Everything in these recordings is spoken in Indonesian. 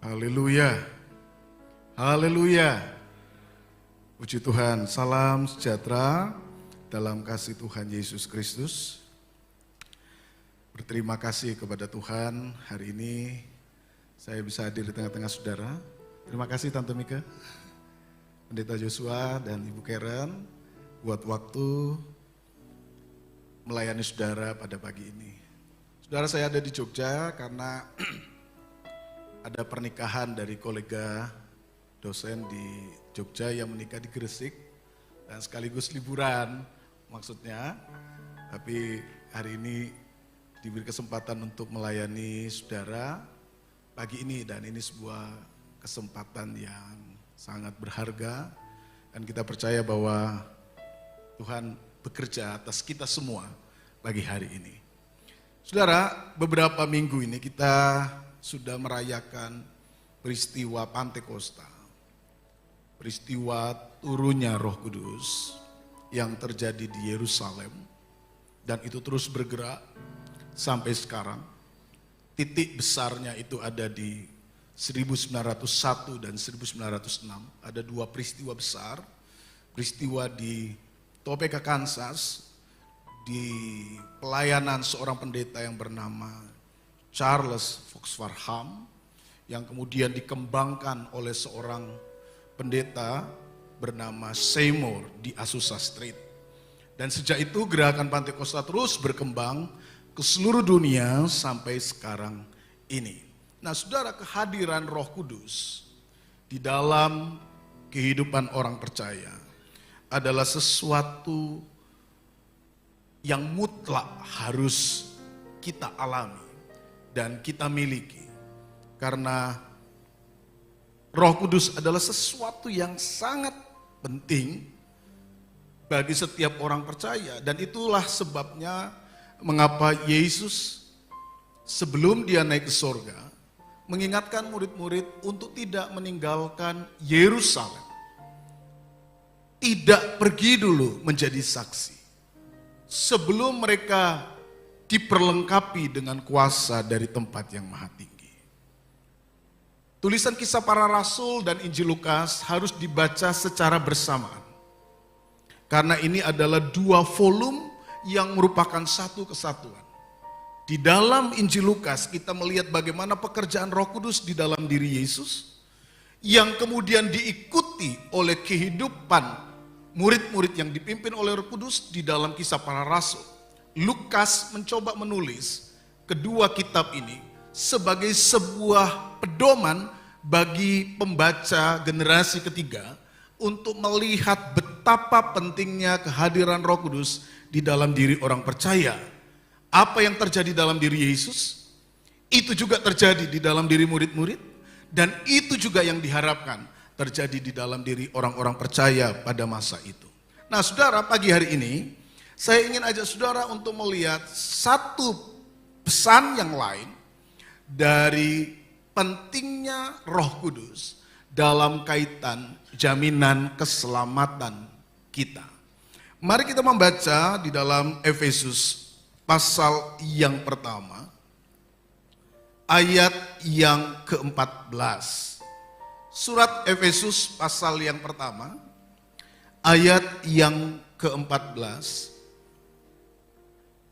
Haleluya, haleluya. Puji Tuhan, salam sejahtera dalam kasih Tuhan Yesus Kristus. Berterima kasih kepada Tuhan, hari ini saya bisa hadir di tengah-tengah saudara. Terima kasih Tante Mika, Pendeta Joshua dan Ibu Karen buat waktu melayani saudara pada pagi ini. Saudara, saya ada di Jogja karena ada pernikahan dari kolega dosen di Jogja yang menikah di Gresik dan sekaligus liburan maksudnya. Tapi hari ini diberi kesempatan untuk melayani saudara pagi ini dan ini sebuah kesempatan yang sangat berharga dan kita percaya bahwa Tuhan bekerja atas kita semua pagi hari ini. Saudara, beberapa minggu ini kita sudah merayakan peristiwa Pantekosta, peristiwa turunnya Roh Kudus yang terjadi di Yerusalem dan itu terus bergerak sampai sekarang. Titik besarnya itu ada di 1901 dan 1906, ada dua peristiwa besar, peristiwa di Topeka, Kansas, di pelayanan seorang pendeta yang bernama Charles Fox Parham yang kemudian dikembangkan oleh seorang pendeta bernama Seymour di Azusa Street. Dan sejak itu gerakan Pantekosta terus berkembang ke seluruh dunia sampai sekarang ini. Nah saudara, kehadiran Roh Kudus di dalam kehidupan orang percaya adalah sesuatu yang mutlak harus kita alami dan kita miliki, karena Roh Kudus adalah sesuatu yang sangat penting bagi setiap orang percaya. Dan itulah sebabnya mengapa Yesus sebelum dia naik ke surga mengingatkan murid-murid untuk tidak meninggalkan Yerusalem, tidak pergi dulu menjadi saksi sebelum mereka diperlengkapi dengan kuasa dari tempat yang maha tinggi. Tulisan Kisah Para Rasul dan Injil Lukas harus dibaca secara bersamaan. Karena ini adalah dua volume yang merupakan satu kesatuan. Di dalam Injil Lukas kita melihat bagaimana pekerjaan Roh Kudus di dalam diri Yesus yang kemudian diikuti oleh kehidupan murid-murid yang dipimpin oleh Roh Kudus di dalam Kisah Para Rasul. Lukas mencoba menulis kedua kitab ini sebagai sebuah pedoman bagi pembaca generasi ketiga untuk melihat betapa pentingnya kehadiran Roh Kudus di dalam diri orang percaya. Apa yang terjadi dalam diri Yesus, itu juga terjadi di dalam diri murid-murid, dan itu juga yang diharapkan terjadi di dalam diri orang-orang percaya pada masa itu. Nah saudara, pagi hari ini saya ingin ajak saudara untuk melihat satu pesan yang lain dari pentingnya Roh Kudus dalam kaitan jaminan keselamatan kita. Mari kita membaca di dalam Efesus pasal yang pertama, ayat yang ke-14. Surat Efesus pasal yang pertama, ayat yang ke-14.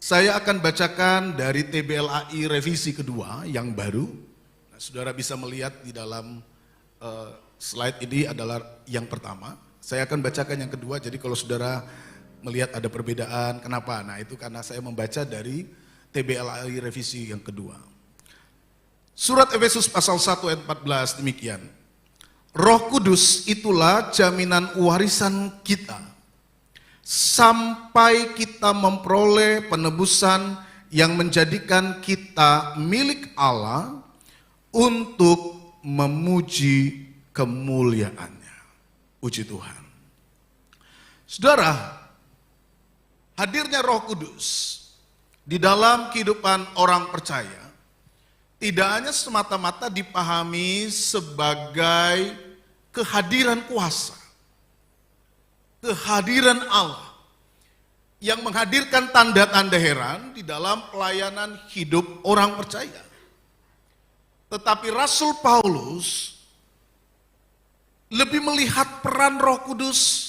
Saya akan bacakan dari TBLAI revisi kedua yang baru. Nah, saudara bisa melihat di dalam slide ini adalah yang pertama. Saya akan bacakan yang kedua, jadi kalau saudara melihat ada perbedaan, kenapa? Nah itu karena saya membaca dari TBLAI revisi yang kedua. Surat Efesus pasal 1 ayat 14 demikian. Roh Kudus itulah jaminan warisan kita sampai kita memperoleh penebusan yang menjadikan kita milik Allah untuk memuji kemuliaannya. Puji Tuhan. Saudara, hadirnya Roh Kudus di dalam kehidupan orang percaya tidak hanya semata-mata dipahami sebagai kehadiran kuasa, kehadiran Allah yang menghadirkan tanda-tanda heran di dalam pelayanan hidup orang percaya. Tetapi Rasul Paulus lebih melihat peran Roh Kudus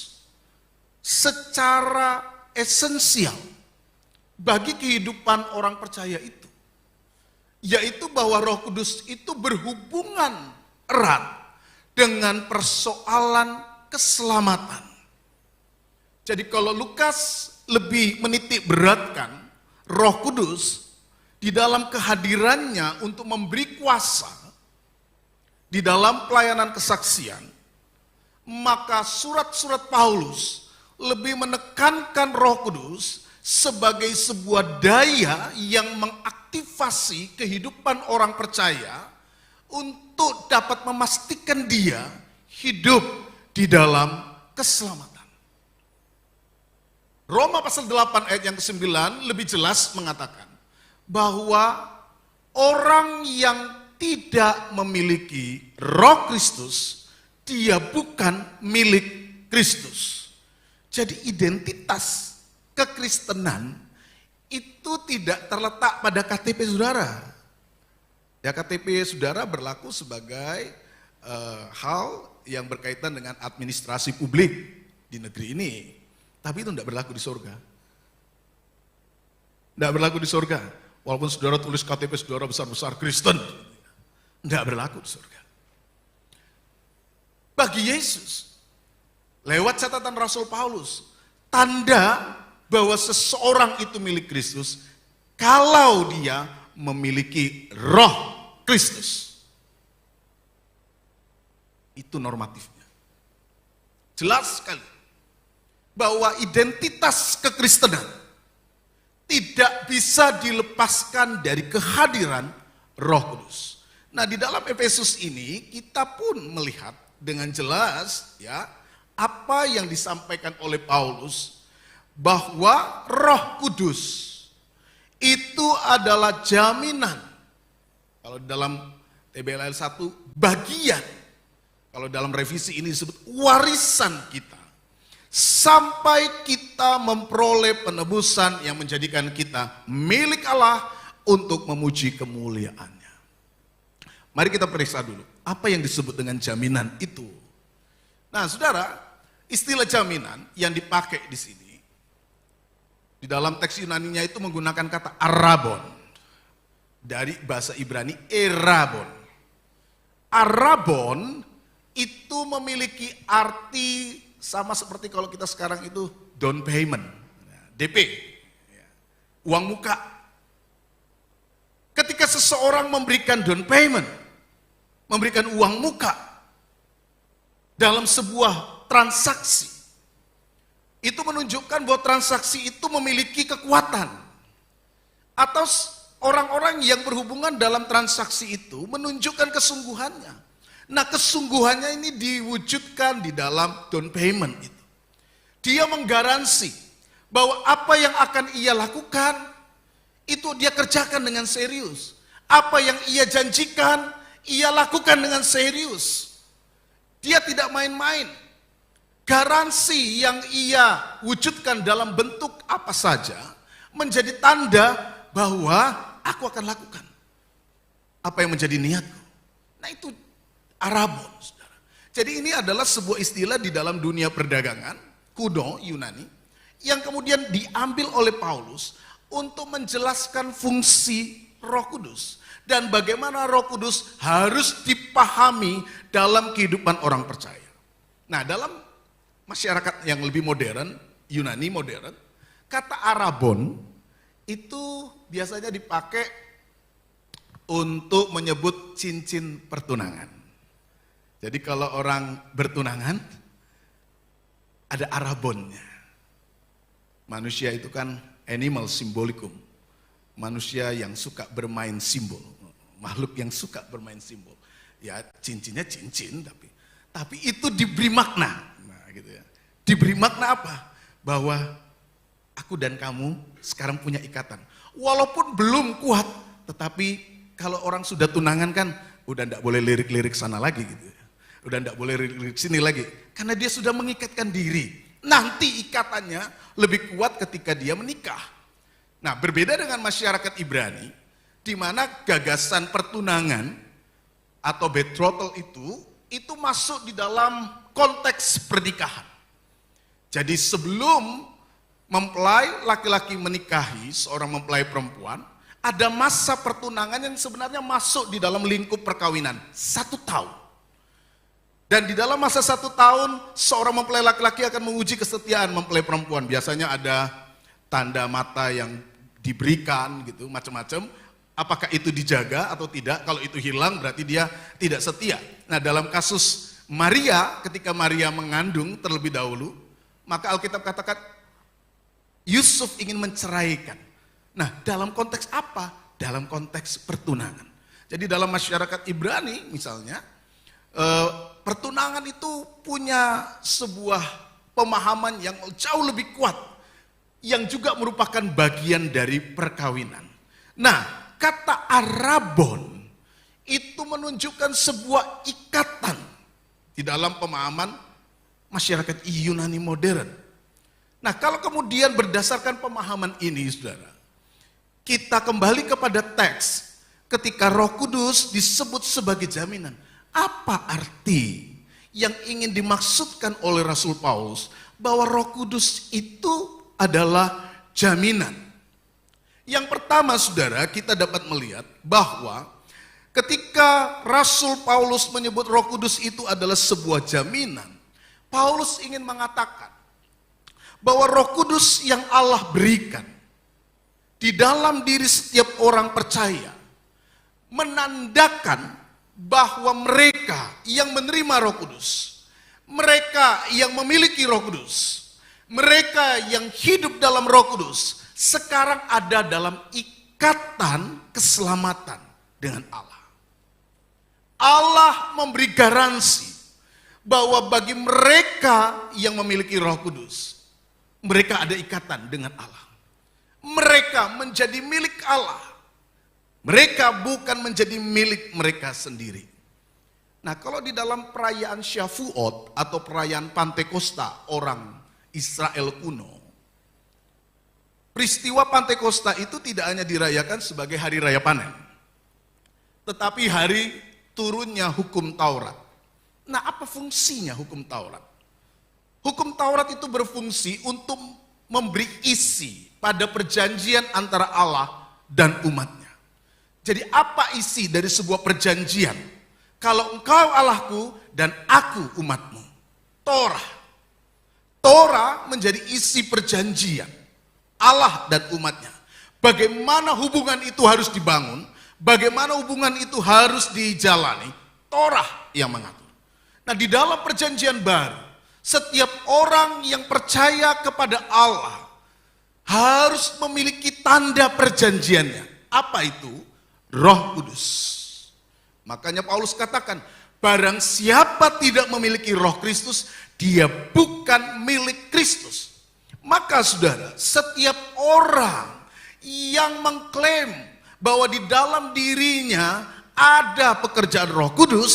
secara esensial bagi kehidupan orang percaya itu. Yaitu bahwa Roh Kudus itu berhubungan erat dengan persoalan keselamatan. Jadi kalau Lukas lebih menitik beratkan Roh Kudus di dalam kehadirannya untuk memberi kuasa di dalam pelayanan kesaksian, maka surat-surat Paulus lebih menekankan Roh Kudus sebagai sebuah daya yang mengaktifasi kehidupan orang percaya untuk dapat memastikan dia hidup di dalam keselamatan. Roma pasal 8 ayat yang ke-9 lebih jelas mengatakan bahwa orang yang tidak memiliki Roh Kristus, dia bukan milik Kristus. Jadi identitas kekristenan itu tidak terletak pada KTP saudara. Ya, KTP saudara berlaku sebagai hal yang berkaitan dengan administrasi publik di negeri ini. Tapi itu tidak berlaku di surga. Tidak berlaku di surga. Walaupun saudara tulis KTP saudara besar-besar Kristen, tidak berlaku di surga. Bagi Yesus, lewat catatan Rasul Paulus, tanda bahwa seseorang itu milik Kristus kalau dia memiliki Roh Kristus. Itu normatifnya. Jelas sekali bahwa identitas kekristenan tidak bisa dilepaskan dari kehadiran Roh Kudus. Nah, di dalam Efesus ini kita pun melihat dengan jelas ya apa yang disampaikan oleh Paulus bahwa Roh Kudus itu adalah jaminan. Kalau dalam TBLL 1 bagian, kalau dalam revisi ini disebut warisan kita. Sampai kita memperoleh penebusan yang menjadikan kita milik Allah untuk memuji kemuliaannya. Mari kita periksa dulu, apa yang disebut dengan jaminan itu. Nah saudara, istilah jaminan yang dipakai di sini, di dalam teks Yunaninya itu menggunakan kata arabon, dari bahasa Ibrani erabon. Arabon itu memiliki arti sama seperti kalau kita sekarang itu down payment, DP, uang muka. Ketika seseorang memberikan down payment, memberikan uang muka dalam sebuah transaksi, itu menunjukkan bahwa transaksi itu memiliki kekuatan. Atau orang-orang yang berhubungan dalam transaksi itu menunjukkan kesungguhannya. Nah, kesungguhannya ini diwujudkan di dalam down payment itu. Dia menggaransi bahwa apa yang akan ia lakukan itu dia kerjakan dengan serius. Apa yang ia janjikan, ia lakukan dengan serius. Dia tidak main-main. Garansi yang ia wujudkan dalam bentuk apa saja menjadi tanda bahwa aku akan lakukan apa yang menjadi niatku. Nah, itu arabon, saudara. Jadi ini adalah sebuah istilah di dalam dunia perdagangan kuno Yunani yang kemudian diambil oleh Paulus untuk menjelaskan fungsi Roh Kudus dan bagaimana Roh Kudus harus dipahami dalam kehidupan orang percaya. Nah, dalam masyarakat yang lebih modern, Yunani modern, kata arabon itu biasanya dipakai untuk menyebut cincin pertunangan. Jadi kalau orang bertunangan, ada arabonnya. Manusia itu kan animal symbolikum. Manusia yang suka bermain simbol. Makhluk yang suka bermain simbol. Ya cincinnya cincin, tapi itu diberi makna. Nah, gitu ya. Diberi makna apa? Bahwa aku dan kamu sekarang punya ikatan. Walaupun belum kuat, tetapi kalau orang sudah tunangan kan, udah enggak boleh lirik-lirik sana lagi gitu. Udah enggak boleh lirik sini lagi. Karena dia sudah mengikatkan diri. Nanti ikatannya lebih kuat ketika dia menikah. Nah, berbeda dengan masyarakat Ibrani, di mana gagasan pertunangan atau betrothal itu masuk di dalam konteks pernikahan. Jadi sebelum mempelai laki-laki menikahi seorang mempelai perempuan, ada masa pertunangan yang sebenarnya masuk di dalam lingkup perkawinan, 1 tahun. Dan di dalam masa 1 tahun, seorang mempelai laki-laki akan menguji kesetiaan mempelai perempuan. Biasanya ada tanda mata yang diberikan gitu, macam-macam. Apakah itu dijaga atau tidak? Kalau itu hilang berarti dia tidak setia. Nah, dalam kasus Maria, ketika Maria mengandung terlebih dahulu, maka Alkitab katakan Yusuf ingin menceraikan. Nah, dalam konteks apa? Dalam konteks pertunangan. Jadi dalam masyarakat Ibrani misalnya, pertunangan itu punya sebuah pemahaman yang jauh lebih kuat, yang juga merupakan bagian dari perkawinan. Nah, kata arabon itu menunjukkan sebuah ikatan di dalam pemahaman masyarakat Yunani modern. Nah, kalau kemudian berdasarkan pemahaman ini, saudara, kita kembali kepada teks ketika Roh Kudus disebut sebagai jaminan. Apa arti yang ingin dimaksudkan oleh Rasul Paulus bahwa Roh Kudus itu adalah jaminan? Yang pertama, saudara, kita dapat melihat bahwa ketika Rasul Paulus menyebut Roh Kudus itu adalah sebuah jaminan, Paulus ingin mengatakan bahwa Roh Kudus yang Allah berikan di dalam diri setiap orang percaya menandakan bahwa mereka yang menerima Roh Kudus, mereka yang memiliki Roh Kudus, mereka yang hidup dalam Roh Kudus, sekarang ada dalam ikatan keselamatan dengan Allah. Allah memberi garansi bahwa bagi mereka yang memiliki Roh Kudus, mereka ada ikatan dengan Allah. Mereka menjadi milik Allah. Mereka bukan menjadi milik mereka sendiri. Nah, kalau di dalam perayaan Syavuot atau perayaan Pantekosta orang Israel kuno, peristiwa Pantekosta itu tidak hanya dirayakan sebagai hari raya panen, tetapi hari turunnya hukum Taurat. Nah, apa fungsinya hukum Taurat? Hukum Taurat itu berfungsi untuk memberi isi pada perjanjian antara Allah dan umatnya. Jadi apa isi dari sebuah perjanjian? Kalau engkau Allahku dan aku umatmu. Torah. Torah menjadi isi perjanjian Allah dan umatnya. Bagaimana hubungan itu harus dibangun, bagaimana hubungan itu harus dijalani, Torah yang mengatur. Nah, di dalam perjanjian baru, setiap orang yang percaya kepada Allah harus memiliki tanda perjanjiannya. Apa itu? Roh Kudus. Makanya Paulus katakan, barang siapa tidak memiliki Roh Kristus, dia bukan milik Kristus. Maka saudara, setiap orang yang mengklaim bahwa di dalam dirinya ada pekerjaan Roh Kudus,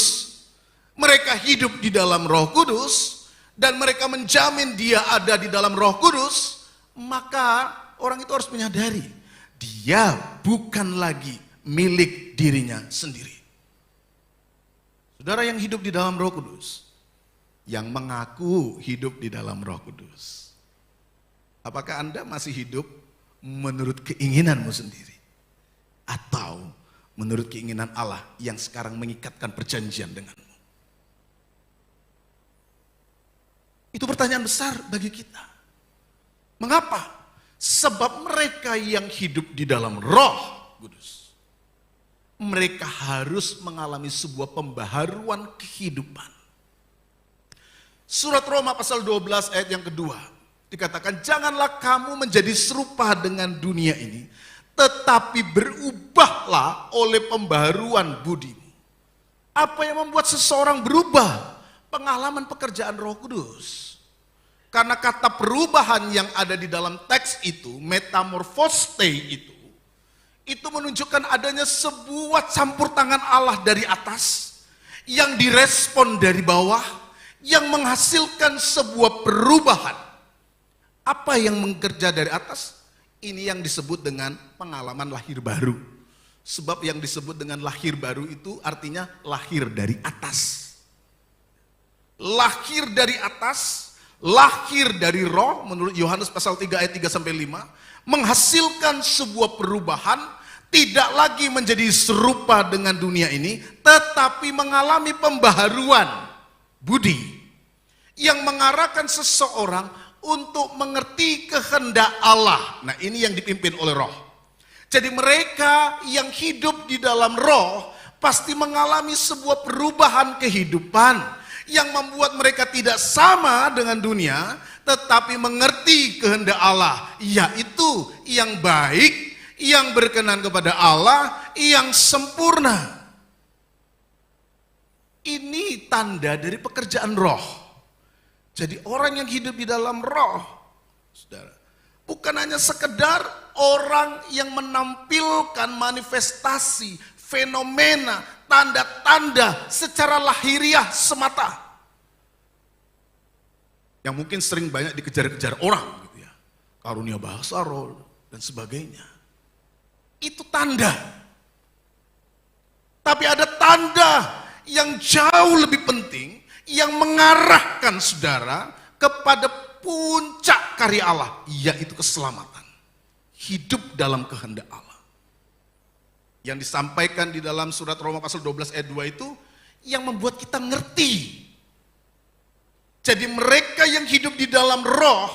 mereka hidup di dalam Roh Kudus, dan mereka menjamin dia ada di dalam Roh Kudus, maka orang itu harus menyadari dia bukan lagi milik dirinya sendiri. Saudara yang hidup di dalam Roh Kudus, yang mengaku hidup di dalam Roh Kudus, apakah Anda masih hidup menurut keinginanmu sendiri? Atau menurut keinginan Allah yang sekarang mengikatkan perjanjian denganmu? Itu pertanyaan besar bagi kita. Mengapa? Sebab mereka yang hidup di dalam Roh Kudus, mereka harus mengalami sebuah pembaharuan kehidupan. Surat Roma pasal 12 ayat yang kedua dikatakan, janganlah kamu menjadi serupa dengan dunia ini, tetapi berubahlah oleh pembaharuan budimu. Apa yang membuat seseorang berubah? Pengalaman pekerjaan Roh Kudus. Karena kata perubahan yang ada di dalam teks itu, metamorfoste itu menunjukkan adanya sebuah campur tangan Allah dari atas yang direspon dari bawah, yang menghasilkan sebuah perubahan. Apa yang bekerja dari atas? Ini yang disebut dengan pengalaman lahir baru. Sebab yang disebut dengan lahir baru itu artinya lahir dari atas. Lahir dari atas, lahir dari roh, menurut Yohanes pasal 3 ayat 3-5, menghasilkan sebuah perubahan, tidak lagi menjadi serupa dengan dunia ini, tetapi mengalami pembaharuan budi, yang mengarahkan seseorang untuk mengerti kehendak Allah. Nah, ini yang dipimpin oleh roh. Jadi mereka yang hidup di dalam roh pasti mengalami sebuah perubahan kehidupan yang membuat mereka tidak sama dengan dunia, tetapi mengerti kehendak Allah, yaitu yang baik, yang berkenan kepada Allah, yang sempurna. Ini tanda dari pekerjaan roh. Jadi orang yang hidup di dalam roh, saudara, bukan hanya sekedar orang yang menampilkan manifestasi, fenomena, tanda-tanda secara lahiriah semata. Yang mungkin sering banyak dikejar-kejar orang gitu ya. Karunia bahasa roh dan sebagainya. Itu tanda. Tapi ada tanda yang jauh lebih penting yang mengarahkan saudara kepada puncak karya Allah, yaitu keselamatan. Hidup dalam kehendak Allah. Yang disampaikan di dalam surat Roma pasal 12 ayat 2 itu yang membuat kita ngerti. Jadi mereka yang hidup di dalam roh,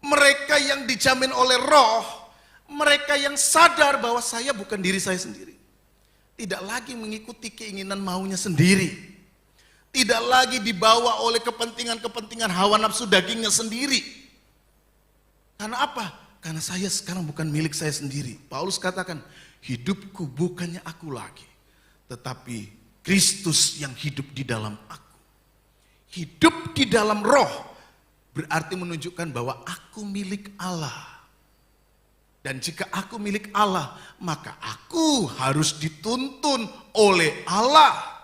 mereka yang dijamin oleh roh, mereka yang sadar bahwa saya bukan diri saya sendiri. Tidak lagi mengikuti keinginan maunya sendiri. Tidak lagi dibawa oleh kepentingan-kepentingan hawa nafsu dagingnya sendiri. Karena apa? Karena saya sekarang bukan milik saya sendiri. Paulus katakan, hidupku bukannya aku lagi, tetapi Kristus yang hidup di dalam aku. Hidup di dalam roh berarti menunjukkan bahwa aku milik Allah. Dan jika aku milik Allah, maka aku harus dituntun oleh Allah.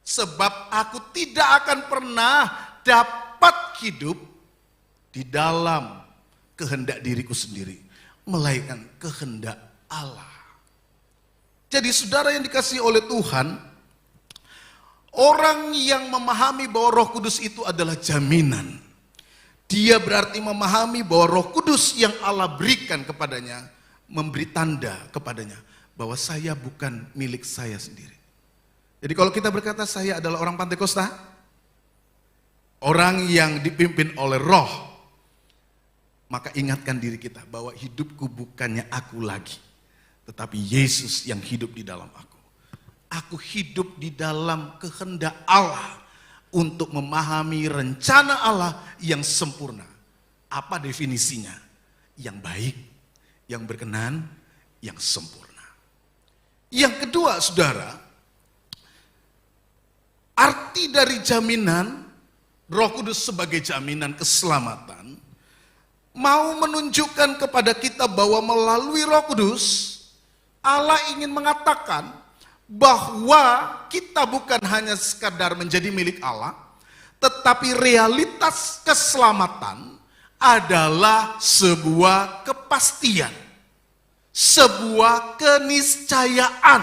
Sebab aku tidak akan pernah dapat hidup di dalam kehendak diriku sendiri, melainkan kehendak Allah. Jadi saudara yang dikasihi oleh Tuhan, orang yang memahami bahwa Roh Kudus itu adalah jaminan, dia berarti memahami bahwa Roh Kudus yang Allah berikan kepadanya memberi tanda kepadanya bahwa saya bukan milik saya sendiri. Jadi kalau kita berkata saya adalah orang Pantai Kosta, orang yang dipimpin oleh Roh, maka ingatkan diri kita bahwa hidupku bukannya aku lagi, tetapi Yesus yang hidup di dalam aku. Aku hidup di dalam kehendak Allah untuk memahami rencana Allah yang sempurna. Apa definisinya? Yang baik, yang berkenan, yang sempurna. Yang kedua, saudara, arti dari jaminan Roh Kudus sebagai jaminan keselamatan mau menunjukkan kepada kita bahwa melalui Roh Kudus Allah ingin mengatakan bahwa kita bukan hanya sekadar menjadi milik Allah, tetapi realitas keselamatan adalah sebuah kepastian, sebuah keniscayaan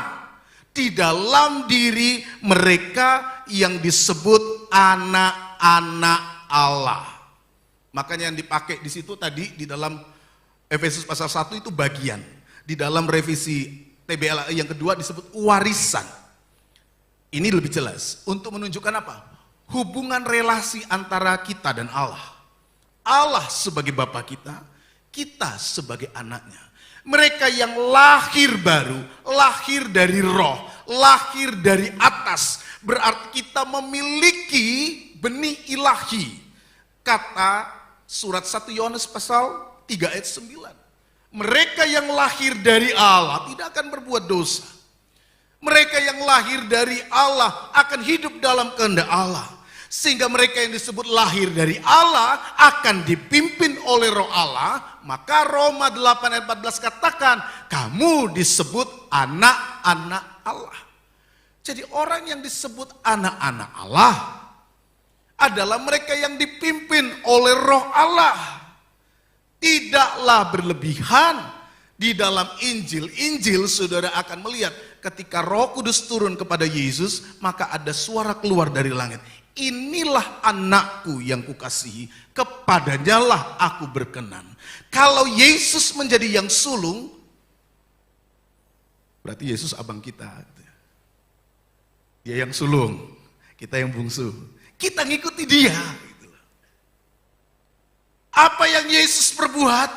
di dalam diri mereka yang disebut anak-anak Allah. Makanya yang dipakai di situ tadi di dalam Efesus pasal 1 itu bagian. Di dalam revisi TBLA yang kedua disebut warisan. Ini lebih jelas untuk menunjukkan apa? Hubungan relasi antara kita dan Allah. Allah sebagai Bapa kita, kita sebagai anaknya. Mereka yang lahir baru, lahir dari roh, lahir dari atas, berarti kita memiliki benih ilahi. Kata surat 1 Yohanes pasal 3 ayat 9. Mereka yang lahir dari Allah tidak akan berbuat dosa. Mereka yang lahir dari Allah akan hidup dalam kehendak Allah. Sehingga mereka yang disebut lahir dari Allah akan dipimpin oleh Roh Allah. Maka Roma 8 ayat 14 katakan, kamu disebut anak-anak Allah. Jadi orang yang disebut anak-anak Allah adalah mereka yang dipimpin oleh Roh Allah. Tidaklah berlebihan Di dalam Injil saudara akan melihat ketika Roh Kudus turun kepada Yesus, maka ada suara keluar dari langit. Inilah anakku yang kukasihi, kepadanyalah aku berkenan. Kalau Yesus menjadi yang sulung, berarti Yesus abang kita. Dia yang sulung, kita yang bungsu. Kita ngikuti dia. Apa yang Yesus perbuat,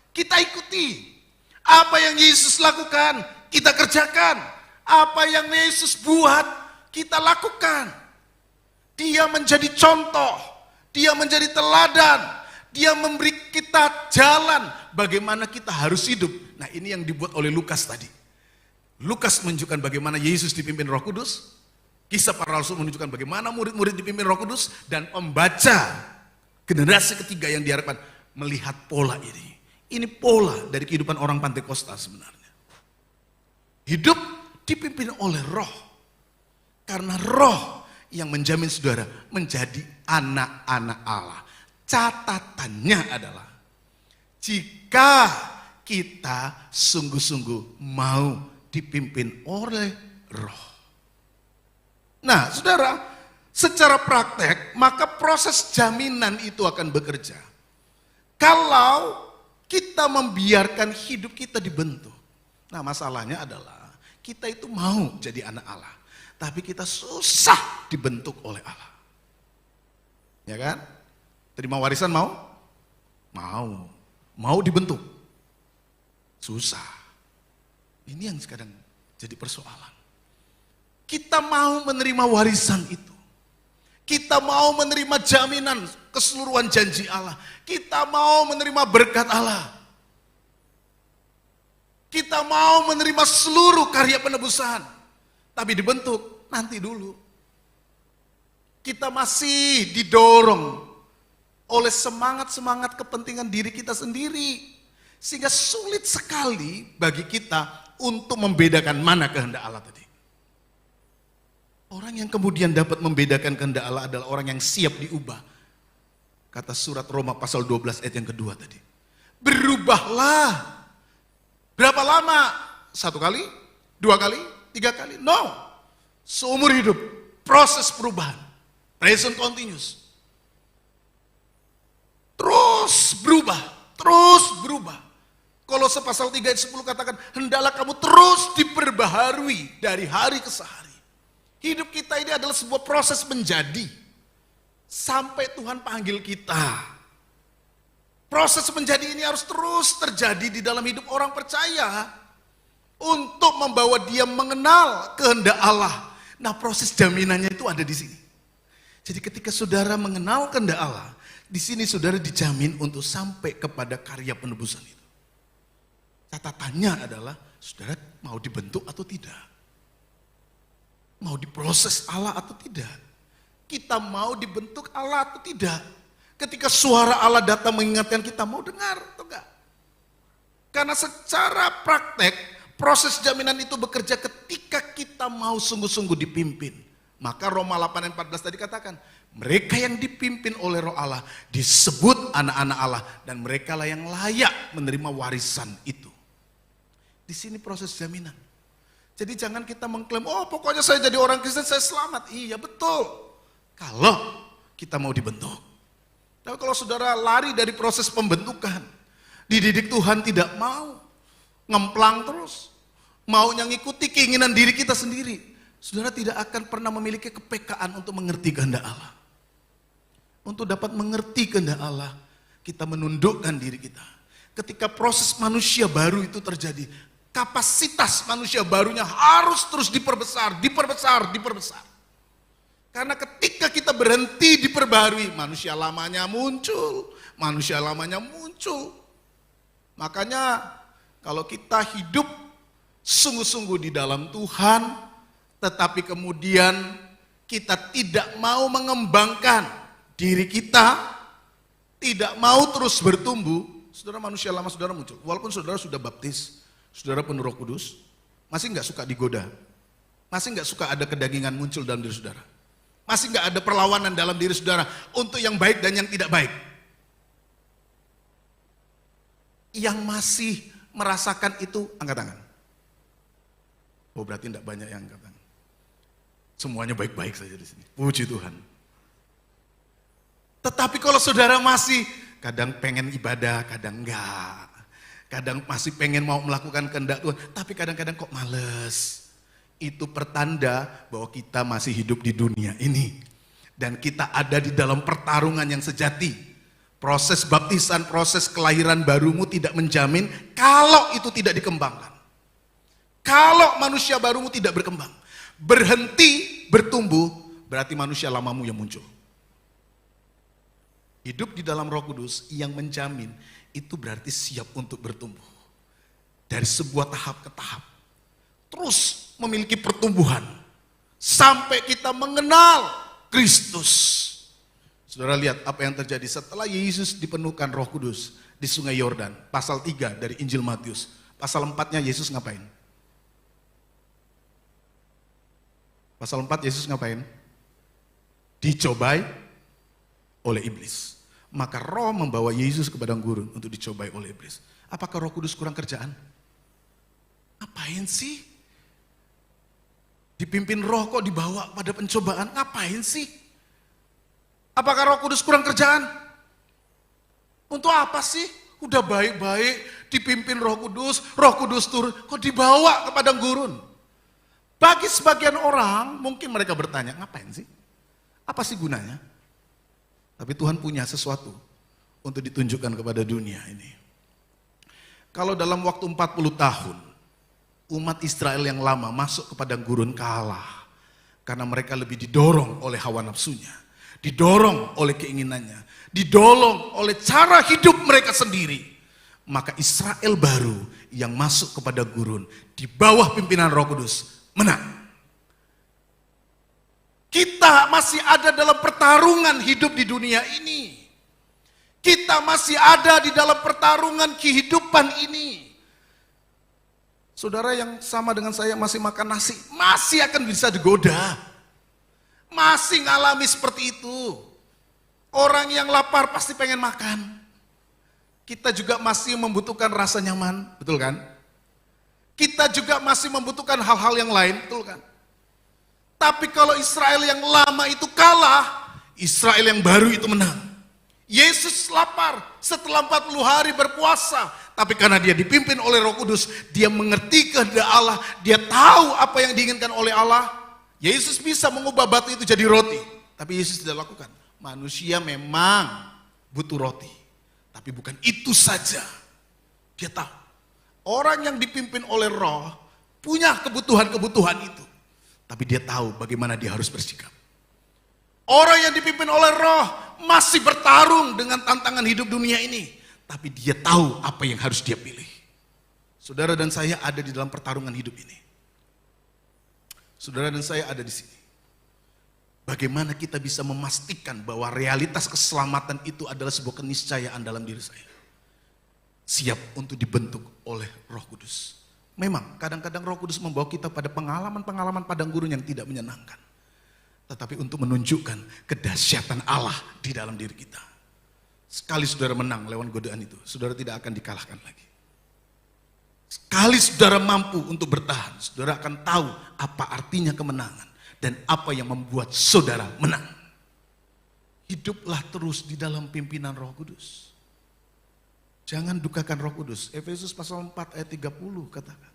kita ikuti. Apa yang Yesus lakukan, kita kerjakan. Apa yang Yesus buat, kita lakukan. Dia menjadi contoh, dia menjadi teladan, dia memberi kita jalan bagaimana kita harus hidup. Nah, ini yang dibuat oleh Lukas tadi. Lukas menunjukkan bagaimana Yesus dipimpin Roh Kudus, Kisah Para Rasul menunjukkan bagaimana murid-murid dipimpin Roh Kudus, dan pembaca generasi ketiga yang diharapkan melihat pola ini. Ini pola dari kehidupan orang Pantekosta sebenarnya. Hidup dipimpin oleh Roh. Karena Roh yang menjamin saudara menjadi anak-anak Allah. Catatannya adalah jika kita sungguh-sungguh mau dipimpin oleh Roh. Nah, saudara, secara praktek maka proses jaminan itu akan bekerja. Kalau kita membiarkan hidup kita dibentuk. Nah, masalahnya adalah kita itu mau jadi anak Allah, tapi kita susah dibentuk oleh Allah. Ya kan? Terima warisan mau? Mau. Mau dibentuk? Susah. Ini yang sekarang jadi persoalan. Kita mau menerima warisan itu. Kita mau menerima jaminan keseluruhan janji Allah. Kita mau menerima berkat Allah. Kita mau menerima seluruh karya penebusan. Tapi dibentuk nanti dulu. Kita masih didorong oleh semangat-semangat kepentingan diri kita sendiri. Sehingga sulit sekali bagi kita untuk membedakan mana kehendak Allah tadi. Orang yang kemudian dapat membedakan kehendak Allah adalah orang yang siap diubah. Kata surat Roma pasal 12 ayat yang kedua tadi. Berubahlah. Berapa lama? 1 kali? 2 kali? 3 kali? No. Seumur hidup. Proses perubahan. Present continuous. Terus berubah. Terus berubah. Kolose pasal 3 ayat 10 katakan, hendaklah kamu terus diperbaharui dari hari ke hari. Hidup kita ini adalah sebuah proses menjadi. Sampai Tuhan panggil kita. Proses menjadi ini harus terus terjadi di dalam hidup orang percaya. Untuk membawa dia mengenal kehendak Allah. Nah, proses jaminannya itu ada di sini. Jadi ketika saudara mengenal kehendak Allah, di sini saudara dijamin untuk sampai kepada karya penebusan itu. Catatannya adalah, saudara mau dibentuk atau tidak? Mau diproses Allah atau tidak? Kita mau dibentuk Allah atau tidak? Ketika suara Allah datang mengingatkan kita, mau dengar atau enggak? Karena secara praktek, proses jaminan itu bekerja ketika kita mau sungguh-sungguh dipimpin. Maka Roma 8 ayat 14 tadi katakan, mereka yang dipimpin oleh Roh Allah disebut anak-anak Allah, dan mereka lah yang layak menerima warisan itu. Di sini proses jaminan. Jadi jangan kita mengklaim, oh pokoknya saya jadi orang Kristen, saya selamat. Iya betul, kalau kita mau dibentuk. Tapi kalau saudara lari dari proses pembentukan, dididik Tuhan tidak mau, ngemplang terus, maunya ngikuti keinginan diri kita sendiri, saudara tidak akan pernah memiliki kepekaan untuk mengerti kehendak Allah. Untuk dapat mengerti kehendak Allah, kita menundukkan diri kita. Ketika proses manusia baru itu terjadi, kapasitas manusia barunya harus terus diperbesar, diperbesar, diperbesar. Karena ketika kita berhenti diperbarui, manusia lamanya muncul, manusia lamanya muncul. Makanya kalau kita hidup sungguh-sungguh di dalam Tuhan, tetapi kemudian kita tidak mau mengembangkan diri kita, tidak mau terus bertumbuh, saudara, manusia lama saudara muncul. Walaupun saudara sudah baptis, saudara penuh Roh Kudus, masih nggak suka digoda, masih nggak suka ada kedagingan muncul dalam diri saudara, masih nggak ada perlawanan dalam diri saudara untuk yang baik dan yang tidak baik. Yang masih merasakan itu? Angkat tangan. Oh berarti tidak banyak yang angkat tangan. Semuanya baik-baik saja di sini. Puji Tuhan. Tetapi kalau saudara masih kadang pengen ibadah, kadang enggak. Kadang masih pengen mau melakukan kehendak Tuhan, tapi kadang-kadang kok males. Itu pertanda bahwa kita masih hidup di dunia ini. Dan kita ada di dalam pertarungan yang sejati. Proses baptisan, proses kelahiran barumu tidak menjamin kalau itu tidak dikembangkan. Kalau manusia barumu tidak berkembang, berhenti bertumbuh, berarti manusia lamamu yang muncul. Hidup di dalam Roh Kudus yang menjamin itu berarti siap untuk bertumbuh. Dari sebuah tahap ke tahap. Terus memiliki pertumbuhan. Sampai kita mengenal Kristus. Saudara lihat apa yang terjadi setelah Yesus dipenuhkan Roh Kudus di Sungai Yordan. Pasal 3 dari Injil Matius. Pasal 4-nya Yesus ngapain? Pasal 4 Yesus ngapain? Dicobai oleh iblis. Maka Roh membawa Yesus ke padang gurun untuk dicobai oleh iblis. Apakah Roh Kudus kurang kerjaan? Ngapain sih? Dipimpin Roh kok dibawa pada pencobaan? Ngapain sih? Apakah Roh Kudus kurang kerjaan? Untuk apa sih? Udah baik-baik dipimpin Roh Kudus turun, kok dibawa ke padang gurun? Bagi sebagian orang, mungkin mereka bertanya, ngapain sih? Apa sih gunanya? Tapi Tuhan punya sesuatu untuk ditunjukkan kepada dunia ini. Kalau dalam waktu 40 tahun, umat Israel yang lama masuk ke padang gurun kalah. Karena mereka lebih didorong oleh hawa nafsunya. Didorong oleh keinginannya, didorong oleh cara hidup mereka sendiri. Maka Israel baru yang masuk kepada gurun di bawah pimpinan Roh Kudus menang. Kita masih ada dalam pertarungan hidup di dunia ini. Kita masih ada di dalam pertarungan kehidupan ini. Saudara yang sama dengan saya masih makan nasi, masih akan bisa digoda. Masih ngalami seperti itu. Orang yang lapar pasti pengen makan. Kita juga masih membutuhkan rasa nyaman, betul kan? Kita juga masih membutuhkan hal-hal yang lain, betul kan? Tapi kalau Israel yang lama itu kalah, Israel yang baru itu menang. Yesus lapar setelah 40 hari berpuasa, tapi karena dia dipimpin oleh Roh Kudus, dia mengerti kehendak Allah, dia tahu apa yang diinginkan oleh Allah. Yesus bisa mengubah batu itu jadi roti, tapi Yesus tidak lakukan. Manusia memang butuh roti, tapi bukan itu saja. Dia tahu, orang yang dipimpin oleh Roh punya kebutuhan-kebutuhan itu, tapi dia tahu bagaimana dia harus bersikap. Orang yang dipimpin oleh Roh masih bertarung dengan tantangan hidup dunia ini, tapi dia tahu apa yang harus dia pilih. Saudara dan saya ada di dalam pertarungan hidup ini. Saudara dan saya ada di sini. Bagaimana kita bisa memastikan bahwa realitas keselamatan itu adalah sebuah keniscayaan dalam diri saya. Siap untuk dibentuk oleh Roh Kudus. Memang kadang-kadang Roh Kudus membawa kita pada pengalaman-pengalaman padang gurun yang tidak menyenangkan. Tetapi untuk menunjukkan kedahsyatan Allah di dalam diri kita. Sekali saudara menang lewat godaan itu, saudara tidak akan dikalahkan lagi. Sekali saudara mampu untuk bertahan, saudara akan tahu apa artinya kemenangan dan apa yang membuat saudara menang. Hiduplah terus di dalam pimpinan Roh Kudus. Jangan dukakan Roh Kudus. Efesus pasal 4 ayat 30 katakan,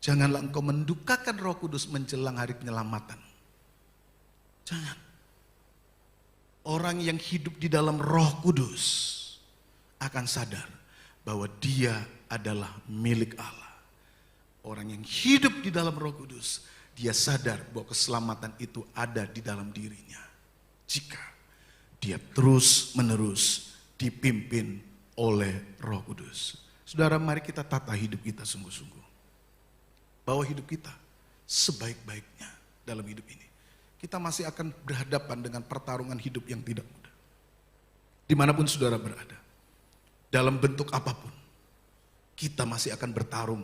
janganlah engkau mendukakan Roh Kudus menjelang hari penyelamatan. Jangan. Orang yang hidup di dalam Roh Kudus akan sadar bahwa dia adalah milik Allah. Orang yang hidup di dalam Roh Kudus, dia sadar bahwa keselamatan itu ada di dalam dirinya. Jika dia terus-menerus dipimpin oleh Roh Kudus. Saudara, mari kita tata hidup kita sungguh-sungguh. Bawa hidup kita sebaik-baiknya dalam hidup ini. Kita masih akan berhadapan dengan pertarungan hidup yang tidak mudah. Dimanapun saudara berada, dalam bentuk apapun, kita masih akan bertarung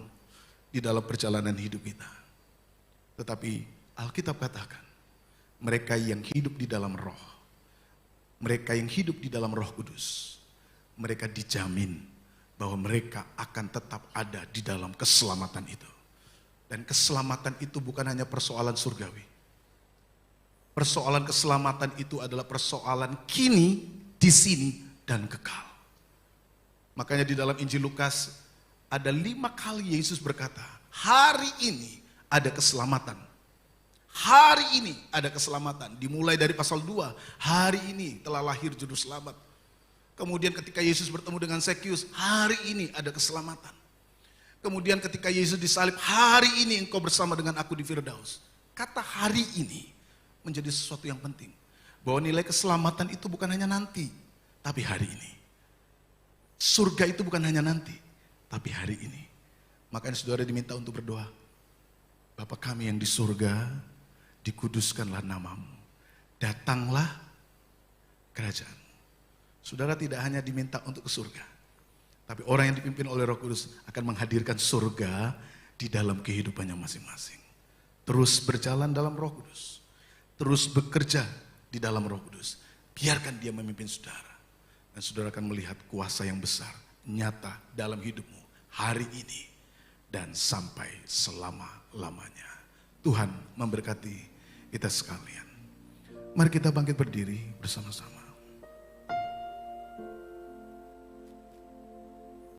di dalam perjalanan hidup kita. Tetapi Alkitab katakan, mereka yang hidup di dalam Roh, mereka yang hidup di dalam Roh Kudus, mereka dijamin bahwa mereka akan tetap ada di dalam keselamatan itu. Dan keselamatan itu bukan hanya persoalan surgawi. Persoalan keselamatan itu adalah persoalan kini, di sini, dan kekal. Makanya di dalam Injil Lukas ada 5 kali Yesus berkata, hari ini ada keselamatan. Hari ini ada keselamatan. Dimulai dari pasal 2, hari ini telah lahir juru selamat. Kemudian ketika Yesus bertemu dengan Zekius, hari ini ada keselamatan. Kemudian ketika Yesus disalib, hari ini engkau bersama dengan aku di Firdaus. Kata hari ini menjadi sesuatu yang penting. Bahwa nilai keselamatan itu bukan hanya nanti, tapi hari ini. Surga itu bukan hanya nanti, tapi hari ini. Makanya saudara diminta untuk berdoa. Bapa kami yang di surga, dikuduskanlah namamu. Datanglah kerajaan. Saudara tidak hanya diminta untuk ke surga, tapi orang yang dipimpin oleh Roh Kudus akan menghadirkan surga di dalam kehidupannya masing-masing. Terus berjalan dalam Roh Kudus, terus bekerja di dalam Roh Kudus. Biarkan dia memimpin saudara, dan saudara akan melihat kuasa yang besar, nyata dalam hidupmu hari ini dan sampai selama-lamanya. Tuhan memberkati kita sekalian. Mari kita bangkit berdiri bersama-sama.